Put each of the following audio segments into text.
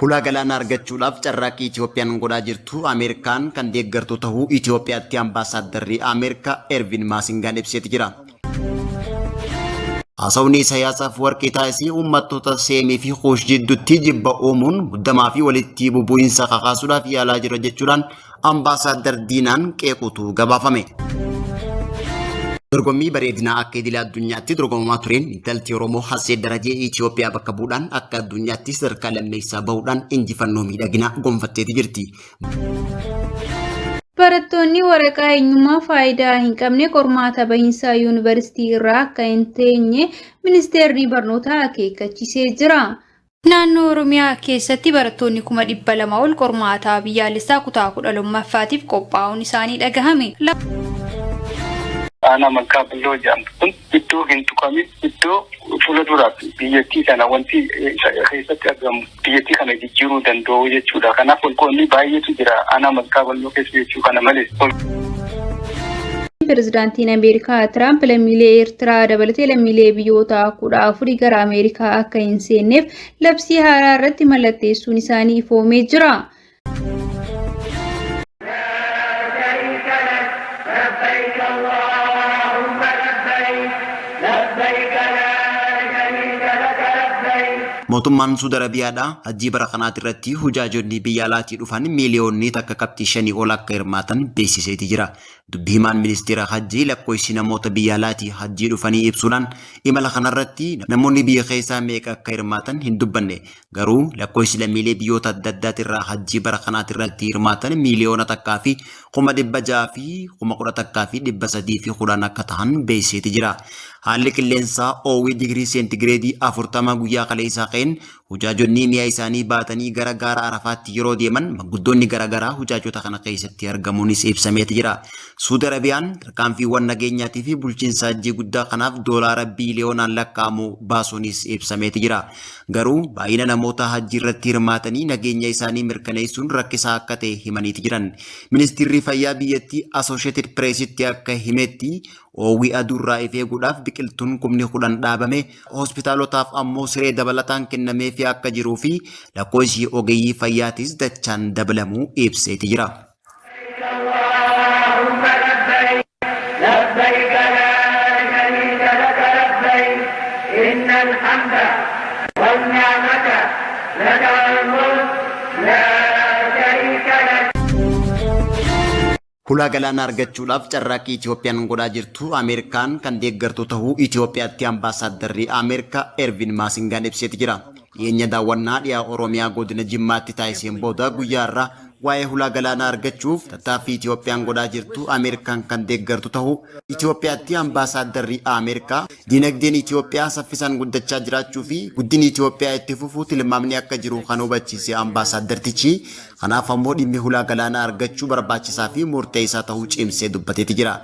Hula galaana argachuudhaaf carraaqqii Itoophiyaan godhaa jirtu Ameerikaan kan deeggartu ta'uu Itoophiyaatti ambaasaaddarri Ameerikaa Ervin Maasingaan ibseeti jira. Haasawni siyaasaaf warqee taasisee uummattoota seemii fi Kuush jidduutti jibba uumuun muddamaa fi walitti bubu'insa kakaasuudhaaf yaalaa jira jechuudhaan ambaasaadar Diinaan qeequutu gabaafame. Dorgommii bareedinaa akka idil addunyaatti dorgomamaa tureen intalti Oromoo Hassee Darajee Itoophiyaa bakka bu'uudhaan akka addunyaatti sadarkaa lammeessaa bahuudhaan injifannoo miidhaginaa gonfatteeti jirti. Barattoonni waraqaa eenyummaa faayidaa hin qabne qormaata bahiinsaa yuunivarsiitii irraa akka hin teenye ministeerri barnootaa akeekkachiisee jira. Naannoo Oromiyaa keessatti barattoonni 200 ol qormaata biyyaalessaa kutaa 12ffaatiif qophaa'uun isaanii dhagahame. Ana maqaa Billoo jedhamtu kun iddoo hin tuqamin iddoo fuulduraaf biyyattii kana wanti keessatti argamu biyyattii kana jijjiiruu danda'u jechuudha. Kanaaf olqoonni baay'eetu jira. Ana maqaa Billoo keessa jechuu kana malees. Pirezidaantiin Ameerikaa Tiraamp lammiilee Eertiraa dabalatee lammiilee biyyoota 14 gara Ameerikaa akka hin seenneef labsii haaraa irratti mallatteessuun isaanii ifoomee jira. Mootummaan Suudi Arabiyaadhaa hajjii bara kanaati irratti hujaajonni biyya alaatii dhufan miiliyoonni takka qabxii 5 ol akka hirmaatan beeksiseeti jira. Dubbii himaan ministeera hajjii lakkoofsi namoota biyya alaatii hajjii dhufanii ibsuudhaan imala kanarratti namoonni biyya keessaa meeqa akka hirmaatan hin dubbanne. Garuu lakkoofsi lammiilee biyyoota adda addaatirraa hajjii bara kanaati irratti hirmaatan miiliyoona takkaa fi 600 fi 10 takkaa fi 310 akka ta'an beeksiseeti jira. Haalli qilleensaa oowwii digirii seentigireedii 40 guyyaa kaleessaa qeen hujaajonni mi'a isaanii baatanii gara gaara Arafaatti yeroo deeman manguddoonni garaagaraa hujaajota kana keessatti argamuunis ibsameeti jira. Suudi Arabiyaan tarkaanfiiwwan nageenyaatii fi bulchiinsa hajjii guddaa kanaaf doolaara biiliyoonaan lakkaa'amu baasuunis ibsameeti jira. Garuu baay'ina namoota hajjii irratti hirmaatanii nageenya isaanii mirkaneessuun rakkisaa akka ta'e himaniiti jiran. Ministeerri fayyaa biyyattii Associated Pressitti akka himetti oowwii aduurraa eeguudhaaf biqiltuun 10 dhaabame hospitaalotaaf ammoo siree dabalataan kennameefii akka jiruu fi lakkoofsi ogeeyyii fayyaatis dachaan dabalamuu ibseeti jira. Hula galaana argachuudhaaf carraaqqii Itoophiyaan godhaa jirtu Ameerikaan kan deeggartu ta'uu Itoophiyaatti ambaasaaddarri Ameerikaa Ervin Maasingaan ibseeti jira. Dhiyeenya daawwannaa dhiyaa Oromiyaa godina Jimmaatti taasiseen booda guyyaa irraa waa'ee hula galaanaa argachuuf tattaaffii Itoophiyaan godhaa jirtu Ameerikaan kan deeggartu ta'uu Itoophiyaatti ambaasaaddarri Ameerikaa dinagdeen Itoophiyaa saffisaan guddachaa jiraachuu fi guddinni Itoophiyaa itti fufuu tilmaamni akka jiru kan hubachiise ambaasaaddartichi. Kanaaf ammoo dhimmi hula galaanaa argachuu barbaachisaa fi murteessaa ta'uu cimsee dubbateeti jira.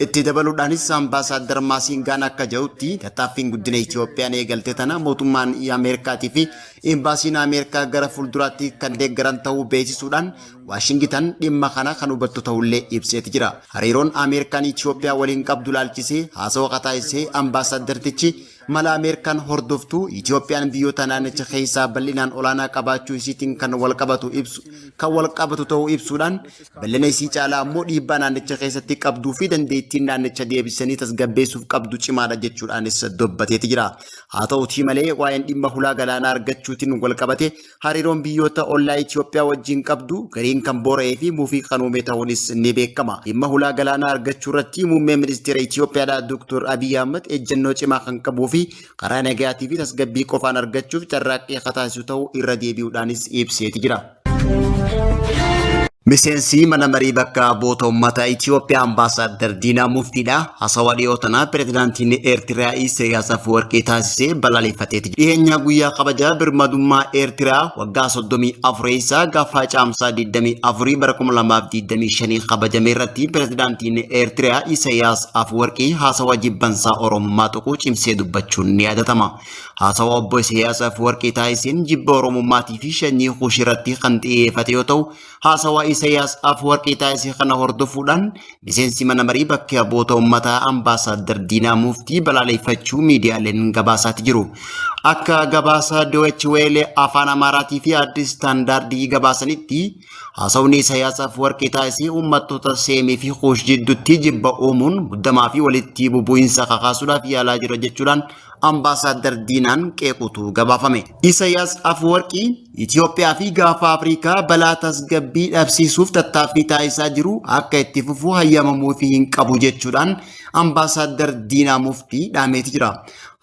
Itti dabaluudhaanis ambaasaadar Maasingaan akka jedhutti tattaaffiin guddina Itoophiyaan eegalte tana mootummaan Ameerikaatii fi embaasiin Ameerikaa gara fuulduraatti kan deeggaran ta'uu beeksisuudhaan Waashingitan dhimma kana kan hubattu ta'ullee ibseeti jira. Hariiroon Ameerikaan Itoophiyaa waliin qabdu laalchisee haasawa taasisee ambaasaaddartichi mala Ameerikaan hordoftu Itoophiyaan biyyoota naannicha keessaa bal'inaan olaanaa qabaachuu isiitiin kan walqabatu ta'uu ibsuudhaan bal'ina isii caalaa ammoo dhiibbaa naannicha keessatti qabduu fi dandeettiin naannicha deebisanii tasgabbeessuuf qabdu cimaadha jechuudhaanis dubbateeti jira. Haa ta'utii malee waa'een dhimma hula galaanaa argachuutiin walqabate hariiroon biyyoota ollaa Itoophiyaa wajjin qabdu gariin kan boora'ee fi muufii kan uume ta'uunis ni beekama. Dhimma hula galaanaa argachuu irratti muummee ministeera Itoophiyaadhaa Dr. Abiy Ahmed ejjennoo cimaa kan qabuu fi karaa nagaatii fi tasgabbii qofaan argachuuf carraaqqii akka taasisu ta'uu irra deebi'uudhaanis ibseeti jira. Miseensi mana marii bakka bu'oota uummata Itoophiyaa ambaasaadar Diinaa Muftiidha. Haasawaa dhiyoo tanaa pirezidaantiin Eertiraa Isaayyaas Afwerqii taasisee balaaleffateeti. Dhiyeenya guyyaa kabajaa birmadummaa Eertiraa waggaa 34 isaa gaafa caamsaa 24 bara 2025 kabajame irratti pirezidaantiin Eertiraa Isaayyaas Afwerqii haasawaa jibbansaa Oromummaa tuquu cimsee dubbachuun ni yaadatama. Haasawaa obbo Isaayyaas Afwerqii taasiseen jibba Oromummaatii fi sanyii Kuush irratti kan xiyyeeffate yoo ta'u haasawaa Isaayyaas Afwerqii taasise kana hordofuudhaan miseensi mana marii bakka bu'oota uummataa Ambaasaadder Diinaa Muftii balaaleffachuu miidiyaaleen gabaasaatti jiru. Akka gabaasa Deutsche Welle afaan Amaaraatii fi Addis Standaardii gabaasanitti haasawni Isaayyaas Afwerqii taasise uummattoota Seemii fi Kuush jidduutti jibba uumuun muddamaa fi walitti bubu'insa kakaasuudhaaf yaalaa jira jechuudhaan Ambaasaadder Diinaan qeequtu gabaafame. Isaayyaas Afwerqii Itoophiyaa fi gaafa Afrikaa balaa tasgabbii dhabsiisuuf tattaaffii taasisaa jiru akka itti fufuu hayyamamuu fi hin qabu jechuudhaan Ambaasaadder Diinaa Muftii dhaameeti jira.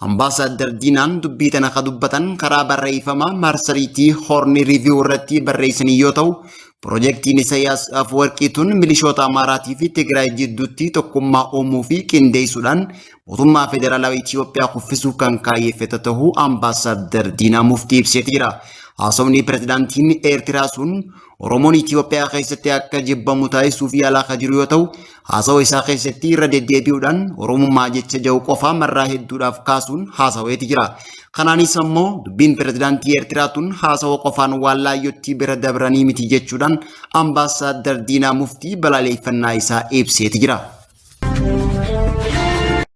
Ambaasaadder Diinaan dubbii tana ka dubbatan karaa barreeffama marsariitii Horni Review irratti barreessanii yoo ta'u, Projektiin Isaayyaas Afwerqiituun milishoota Amaaraatii fi Tigraay jidduutti tokkummaa uumuu fi qindeessuudhaan mootummaa federaalaa Itoophiyaa kuffisuuf kan kaayeffate ta'uu Ambaasaadder Diinaa Muftii ibseeti jira. Haasawni pirezidaantiin Eertiraa sun Oromoon Itoophiyaa keessatti akka jibbamu taasisuuf yaalaa kan jiru yoo ta'u, haasawa isaa keessatti irra deddeebi'uudhaan Oromummaa jecha jiru qofa marraa hedduudhaaf kaasuun haasaweeti jira. Kanaanis ammoo dubbiin pirezidaantii Eertiraatuun haasawa qofaan waan laayyootti bira dabranii miti jechuudhaan Ambaasaadder Diinaa Muftii balaaleffannaa isaa ibseeti jira.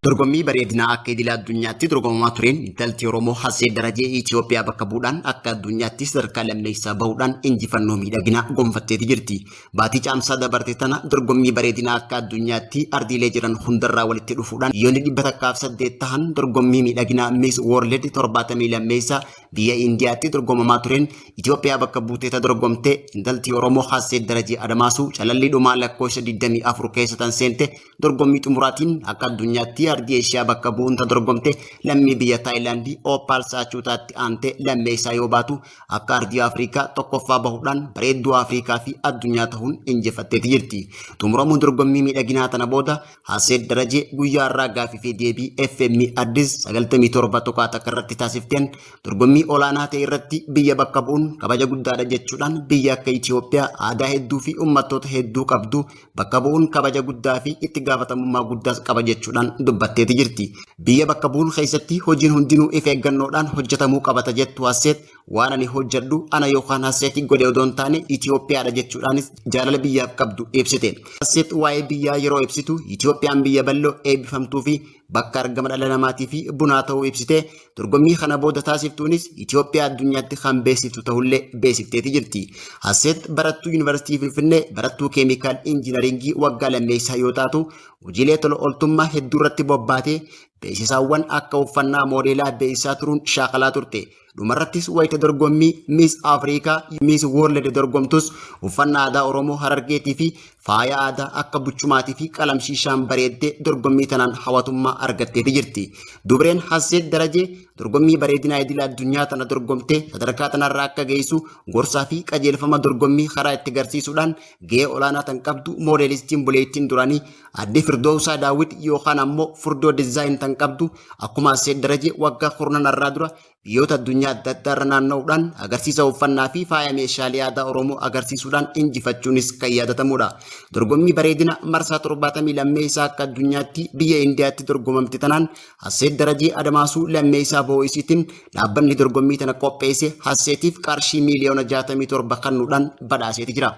Dorgommii bareedinaa akka idil addunyaatti dorgomamaa tureen intalti Oromoo Haseet Darajee Itoophiyaa bakka bu'uudhaan akka addunyaatti sadarkaa lammeessaa bahuudhaan injifannoo miidhaginaa gonfatteeti jirti. Baatii caamsaa dabarte tana dorgommii bareedinaa akka addunyaatti ardiilee jiran hundarraa walitti dhufuudhaan biyyoonni 108 ta'an dorgommii miidhaginaa Miss World 70 lammeessaa biyya Indiyaatti dorgomamaa tureen Itoophiyaa bakka buuteeta dorgomte intalti Oromoo Haseet Darajee Adamaasuu calallii dhumaa lakkoofsa 24 keessa tan seente dorgommii xumuraatiin akka addunyaatti ardii Eeshiyaa bakka bu'uun dorgomte lammii biyya Taayilaandii Oopaal Saachuutaatti aante lammeessaa yoo baatu akka ardii Afrikaa tokkoffaa bahuudhaan bareedduu Afrikaa fi addunyaa ta'uun injifatteeti jirti. Xumuramuun dorgommii miidhaginaa tana booda Haseet Darajee guyyaa irraa gaaffii fi deebii FM Addis 97 tokko takka irratti taasifteen dorgommii olaanaa ta'e irratti biyya bakka bu'uun kabaja guddaadha jechuudhaan biyya akka Itoophiyaa aadaa hedduu fi uummattoota hedduu qabdu bakka bu'uun kabaja guddaa fi itti gaafatamummaa guddaas qaba jechuudhaan dubbatteeti jirti. Biyya bakka bu'uun keessatti hojiin hundinuu if eeggannoodhaan hojjetamuu qabata jettu Haseet waan ani hojjedhu ana yookaan Haseet godhe odoo hin taane Itoophiyaadha jechuudhaanis jaalala biyyaaf qabdu ibsite. Haseet waa'ee biyyaa yeroo ibsitu Itoophiyaan biyya bal'oo eebbifamtuu fi bakka argama dhala namaatii fi bunaa ta'uu ibsite. Dorgommii kana booda taasiftuunis Itoophiyaa addunyaatti kan beeksiftu ta'ullee beeksifteeti jirti. Haseet barattuu Yuunivarsiitii Finfinnee barattuu keemikaal injiinaringii waggaa lammeessaa yoo taatu hojiilee tola ooltummaa hedduu irratti bobbaatee beeksisaawwan akka uffannaa moodeelaa beeksisaa turuun shaakalaa turte. Dhumarrattis wayita dorgommii Miss Afrikaa Miss World dorgomtus uffannaa aadaa Oromoo Harargeetii fi faaya aadaa akka buchumaatii fi qalamshiishaan bareeddee dorgommii tanaan hawwatummaa argatteeti jirti. Dubreen Haseet Darajee dorgommii bareedinaa idil addunyaa tana dorgomtee sadarkaa tanarraa akka geessu gorsaa fi qajeelfama dorgommii karaa itti garsiisuudhaan gahee olaanaa tan qabdu moodeelistiin buleettiin duraanii Aadde Firdoosaa Daawit yookaan ammoo Furdoo Dizaayin tan qabdu akkuma Haseet Darajee waggaa kurnanarraa dura biyyoota addunyaa adda addaarra naanna'uudhaan agarsiisa uffannaa fi faaya meeshaalee aadaa Oromoo agarsiisuudhaan injifachuunis kan yaadatamudha. Dorgommii bareedina marsaa 70 lammeessaa akka addunyaatti biyya Indiyaatti dorgomamte tanaan Haseet Darajee Adamaasuu lammeessaa boo'isiitiin dhaabbanni dorgommii tana qopheesse Haseetiif qarshii miliyoona 67 kennuudhaan badhaaseeti jira.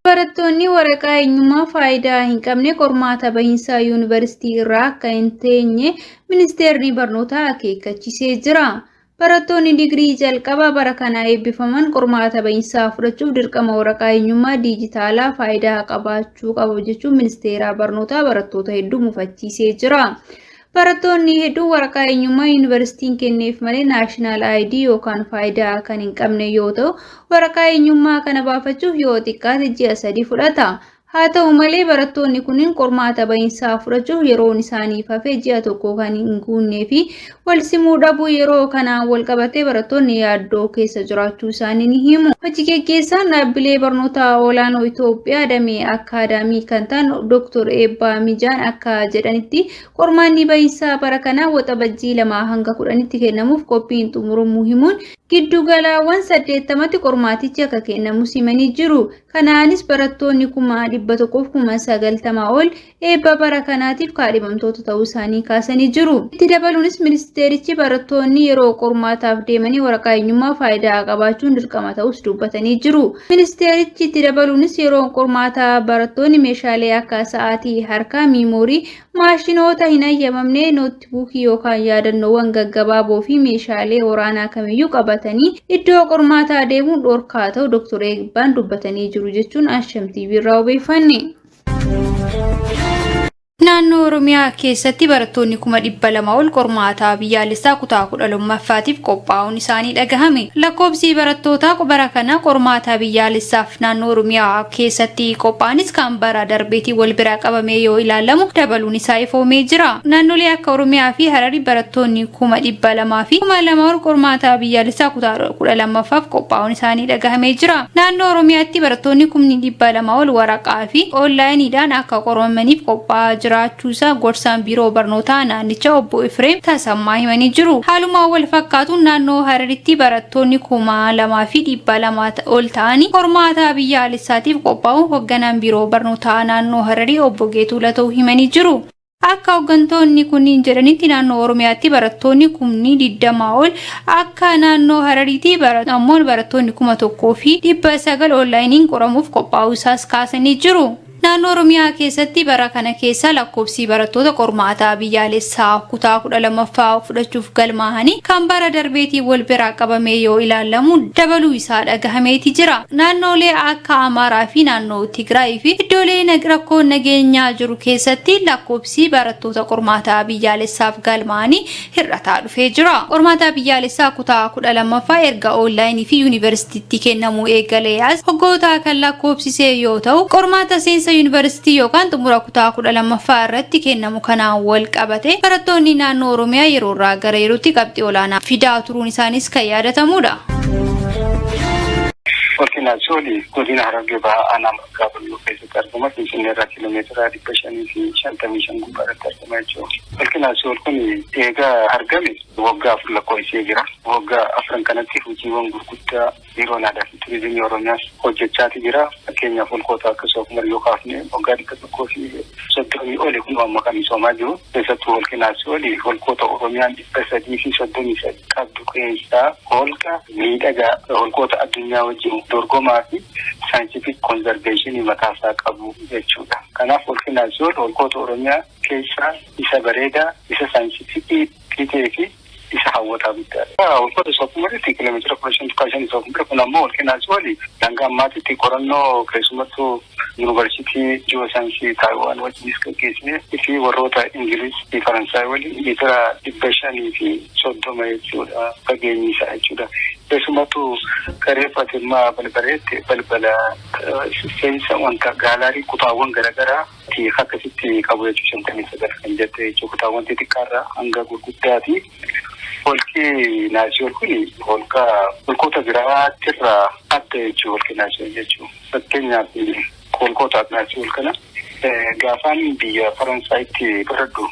Barattoonni waraqaa eenyummaa faayidaa hin qabne qormaata bahiinsaa yuunivarsiitii irraa akka hin teenye ministeerri barnootaa akeekkachiisee jira. Barattoonni digirii jalqabaa bara kana eebbifaman qormaata bahiinsaa fudhachuuf dirqama waraqaa eenyummaa diijitaalaa faayidaa qabaachuu qabu jechuun ministeera barnootaa barattoota hedduu mufachiisee jira. Barattoonni hedduu waraqaa eenyummaa yuunivarsiitiin kenneef malee naashinaal ID yookaan faayidaa kan hin qabne yoo ta'u, waraqaa eenyummaa kana baafachuuf yoo xiqqaate ji'a 3 fudhata. Haa ta'u malee barattoonni kunniin qormaata bahiinsaa fudhachuuf yeroon isaaniif hafee ji'a 1 kan hin guunnee fi wal simuu dhabuu yeroo kanaan wal qabatee barattoonni yaaddoo keessa jiraachuu isaanii ni himu. Hojii gaggeessaan dhaabbilee barnootaa olaanoo Itoophiyaa damee akaadaamii kan ta'an Dr. Eebbaa Mijaan akka jedhanitti qormaanni bahiinsaa bara kanaa waxabajjii 2 hanga 10tti kennamuuf qophiin xumuramuu himuun Giddu galaawwan 80 qormaatichi akka kennamu simanii jiru. Kanaanis barattoonni 190,090 ol eebba bara kanaatiif kaadhimamtoota ta'uu isaanii kaasanii jiru. Itti dabaluunis ministeerichi barattoonni yeroo qormaataaf deemanii waraqaa eenyummaa faayidaa qabaachuun dirqama ta'us dubbatanii jiru. Ministeerichi itti dabaluunis yeroo qormaataa barattoonni meeshaalee akka sa'aatii harkaa, miimoorii, maashinoota hin ayyamamne, nootbuukii yookaan yaadannoowwan gaggabaaboo fi meeshaalee waraanaa kamiyyuu qabatanii iddoo qormaataa deemuun dhorkaa ta'u Dr. Eebbaan dubbatanii jiru jechuun Asham TV irraa odeeffanne. Naannoo Oromiyaa keessatti barattoonni 200,000 ol qormaata biyyaalessaa kutaa 12ffaatiif qophaa'uun isaanii dhagahame. Lakkoofsi barattootaa bara kana qormaata biyyaalessaaf naannoo Oromiyaa keessatti qophaa'anis kan bara darbeetii wal bira qabamee yoo ilaalamu dabaluun isaa ifoomee jira. Naannolee akka Oromiyaa fi Hararii barattoonni 200,000 fi 2,000 ol qormaata biyyaalessaa kutaa 12ffaaf qophaa'uun isaanii dhagahamee jira. Naannoo Oromiyaatti barattoonni 200,000 ol waraqaa fi onlaayiniidhaan akka qoramaniif qophaa'aa jira. Chuusa gorsaan biiroo barnootaa naannicha obbo Ifreem Tasammaa himanii jiru. Haaluma wal fakkaatuun naannoo Hararitti barattoonni 2,200 ol ta'anii qormaata biyyaalessaatiif qophaa'u hoogganaan biiroo barnootaa naannoo Hararii obbo Geetuu Latoo himanii jiru. Akka hooggantoonni kunniin jedhanitti naannoo Oromiyaatti barattoonni 20,000 ol akka naannoo Harariitti barattoonni 1,900 onlaayiniin qoramuuf qophaa'uu isaas kaasanii jiru. Naannoo Oromiyaa keessatti bara kana keessa lakkoofsi barattoota qormaata biyyaalessaa kutaa 12ffaa fudhachuuf galmaa'anii kan bara darbeetii wal bira qabamee yoo ilaalamu dabaluu isaa dhagahameeti jira. Naannolee akka Amaaraa fi naannoo Tigraay fi iddoolee rakkoo nageenyaa jiru keessatti lakkoofsi barattoota qormaata biyyaalessaaf galmaa'anii hir'ataa dhufee jira. Qormaata biyyaalessaa kutaa 12ffaa erga onlaayinii fi yuunivarsiitiitti kennamuu eegalee as waggoota kan lakkoofsisee yoo ta'u qormaata seensa yuunivarsiitii yookaan xumura kutaa 12ffaa irratti kennamu kanaan wal qabate barattoonni naannoo Oromiyaa yeroo irraa gara yerootti qabxii olaanaa fidaa turuun isaanis kan yaadatamudha. Naasoli godina Harargee bahaa aanaa Margaa Balloo keessatti argama. Finfinnee irraa kiiloomeetira 555 gubbaarratti argama jechuudha. Naasol kun eegaa argame waggaa 4 lakkoofsee jira. Waggaa 4 kanatti hojiiwwan gurguddaa biiroon aadaa fi turizimii Oromiyaas hojjechaati jira. Fakkeenyaaf holqoota akka soofumar yoo kaafne waggaa 130 oli kun amma kan misoomaa jiru. Keessattuu holqi Naasoli holqoota Oromiyaan 333 qabdu keessaa holqa miidhagaa holqoota addunyaa wajjin dorgomaa fi scientific conservation mataasaa qabu jechuudha. Kanaaf holqi Naasol holqoota Oromiyaa keessaa isa bareedaa, isa scientific fi isa hawwataa guddaadha. Holqoota soofumaritti kiiloomeetira 5,500 soofumar kun ammoo holqi Naasol hanga ammaatitti qorannoo keessumattuu yuunivarsiitii ji'oosaayinsii Taayiwaan wajjinis gaggeessine fi warroota Ingiliz fi Faransaay waliin meetira 530 jechuudha fageenyi isaa jechuudha. Keessumattuu karee Faatimaa balbaleetti balbala seensa wanta gaalaarii kutaawwan garaagaraa akkasitti qabu jechuudha. 59 kan jette jechuudha. Kutaawwan xixiqqaarraa hanga gurguddaati. Holqi Naasol kun holqoota biraatirraa adda jechuudha. Holqi Naasol jechuudha. Fakkeenyaaf holqoota Naasol kana gaafaan biyya Faransaayitti baradhu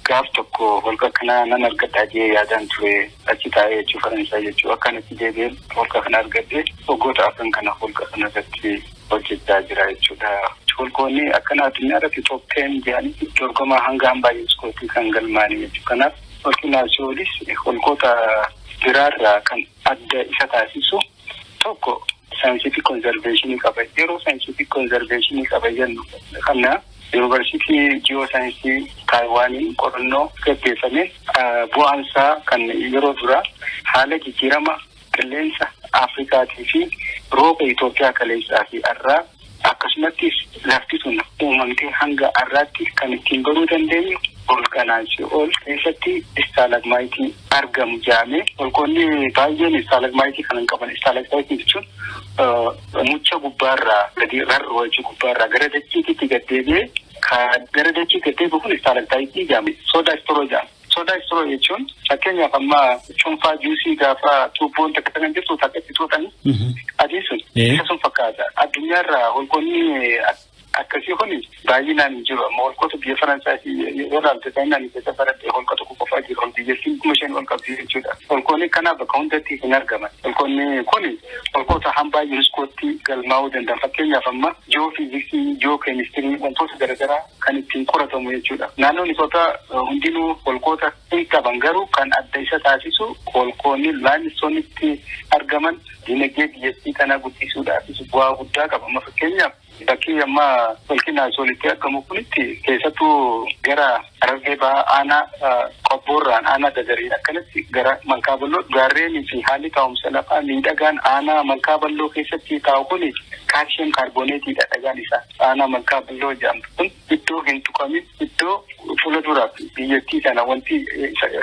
gaaf tokko holqa kana nan argadhaa jee yaadaan ture achi taa'ee jechuudha. Faransaay jechuudha. Akkanatti deebi'een holqa kana argadhee waggoota afran kana holqa kana irratti hojjechaa jira jechuudha. Holqoonni akkana addunyaa irratti top 10 jedhanii dorgomaa hanga hambaa yuuskootii kan galmaanii jechuudha. Kanaaf holqi Naasolis holqoota biraarraa kan adda isa taasisu tokko scientific conservation qaba. Yeroo scientific conservation qaba jennu kana yuunivarsiitii ji'oosaayinsii Taayiwaaniin qorannoo gaggeeffame bu'aansaa kan yeroo dura haala jijjiirama qilleensa Afrikaatii fi rooba Itoophiyaa kaleessaa fi arraa akkasumattis lafti sun uumamtee hanga arraatti kan ittiin baruu dandeenyu holqa Naasol keessatti istaalagmaayitii argamu jedhamee holqoonni baay'een istaalagmaayitii kan qaban. Istaalagmaayitii jechuun mucha gubbaarraa gadi rarroo gubbaarraa gara dachiitti gaddeebi'ee gara dachii gaddeebi'u kun istaalagmaayitii jedhame. Soda istiroo jedhama. Soda istiroo jechuun fakkeenyaaf amma cuunfaa juusii gaafa tuubboon takka kan jirtu takka itti tuutanii adii sun isa sun fakkaata. Addunyaarraa holqoonni akkasii kun baay'inaan jiru. Amma holqoota biyya Faransaay yoo ilaalte baay'inaan keessa baradhee holqa tokko qofa dhufaa jiru biyyattiin kumashan ol qabdi jechuudha. Holqoonni kana bakka hundatti hin argaman. Holqoonni kun holqoota hambaa yuuniskootti galmaa'uu danda'an. Fakkeenyaaf amma ji'oo fiiziksii, ji'oo keemistirii wantoota garaagaraa kan ittiin qoratamu jechuudha. Naannoon isoota hundinuu holqoota hin qaban garuu kan adda isa taasisu holqoonni laamistoonitti argaman dinagdee biyyattii kana guddisuudhaafis bu'aa guddaa qaba. Fakkeenyaaf bakkii amma holqinaa solitti argamu kunitti keessattuu gara Harargee Bahaa aanaa qobboorraan aanaa Dagariin akkanatti gara Malkaa Balloo gaarreenii fi haalli taa'umsa lafaa miidhagaan aanaa Malkaa Balloo keessatti taa'u kuni kaalshiyeem kaarbooneetiidha dhagaan isaa. Aanaa Malkaa Balloo jedhamtu kun iddoo hin tuqamin iddoo fuula duraaf biyyattii kana wanti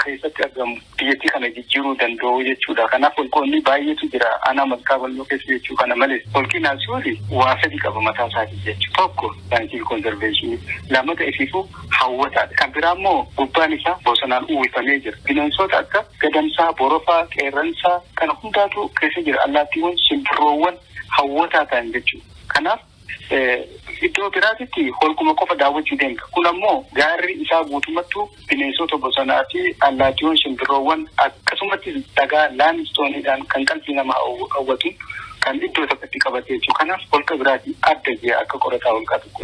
keessatti argamu biyyattii kana jijjiiruu danda'u jechuudha. Kanaaf holqoonni baay'eetu jira aanaa Malkaa Balloo keessa jechuu kana malees holqinaa sooli waa sadi qaba mataa isaatii jechuudha. Tokko saayinsiif konserveeshinii, lamata isiifuu hawwataadha. Kan biraa immoo gubbaan isaa bosonaan uwwifamee jira. Bineensota akka gadamsaa, borofaa, qeerransaa kana hundaatu keessa jira. Allaattiiwwan, simbirroowwan hawwataa ta'an jechuudha. Kanaaf iddoo biraatitti holquma qofa daawwachuu danda'a. Kun ammoo gaarri isaa guutummattuu bineensota bosonaa fi allaattiiwwan, simbirroowwan akkasumatti dhagaa laamistooniidhaan kan qalbii nama hawwatu kan iddoo tokkotti qabate jechuudha. Kanaaf holqa biraatii adda jee akka qorataa holqaa tokko.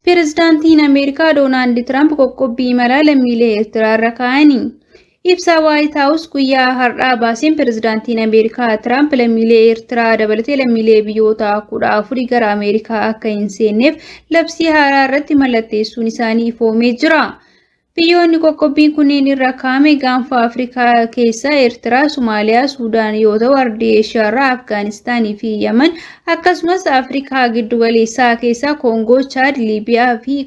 Pirezidaantiin Ameerikaa Doonaald Tiraamp qoqqobbii imala lammiilee Eertiraa irra kaa'anii. Ibsa Waayit Haawus guyyaa har'aa baaseen pirezidaantiin Ameerikaa Tiraamp lammiilee Eertiraa dabalatee lammiilee biyyoota 14 gara Ameerikaa akka hin seenneef labsii haaraa irratti mallatteessuun isaanii ifoomee jira. Biyyoonni qoqqobbiin kunneen irra kaa'ame gaanfa Afrikaa keessaa Eertiraa, Somaaliyaa, Suudaan yoo ta'u ardii Eeshiyaa irraa Afgaanistaanii fi Yemen akkasumas Afrikaa giddu galeessaa keessaa Koongoo, Chaad, Liibiyaa fi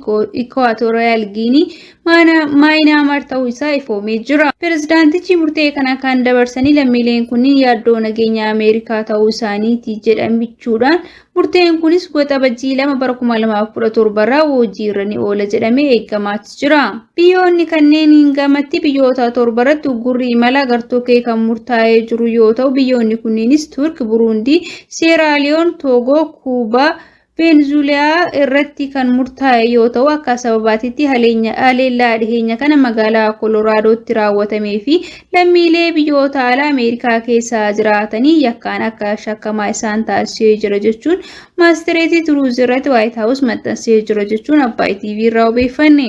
Ikwaatooriyaal Giinii Maayinaamaar ta'uu isaa ifoomee jira. Pirezidaantichi murtee kana kan dabarsanii lammiileen kunniin yaaddoo nageenya Ameerikaa ta'uu isaaniiti jedhamichuudhaan murteen kunis waxabajjii 2 bara 2017 irraa hojii irra ni oola jedhamee eegamaa jira. Biyyoonni kanneen gamatti biyyoota 7 irratti uggurri imala gartokkee kan murtaa'ee jiru yoo ta'u biyyoonni kunneenis Turk, Buruundii, Seeraaliyoon, Toogoo, Kuubaa, Venezuelaa irratti kan murtaa'e yoo ta'u akka sababaatitti haleellaa dhiheenya kana magaalaa Koloraadotti raawwatamee fi lammiilee biyyoota alaa Ameerikaa keessa jiraatanii yakkaan akka shakkamaa isaan taasisee jira jechuun maastireetii Turuuz irratti Waayit Haawus maxxansee jira jechuun Abbaay TV irraa odeeffanne.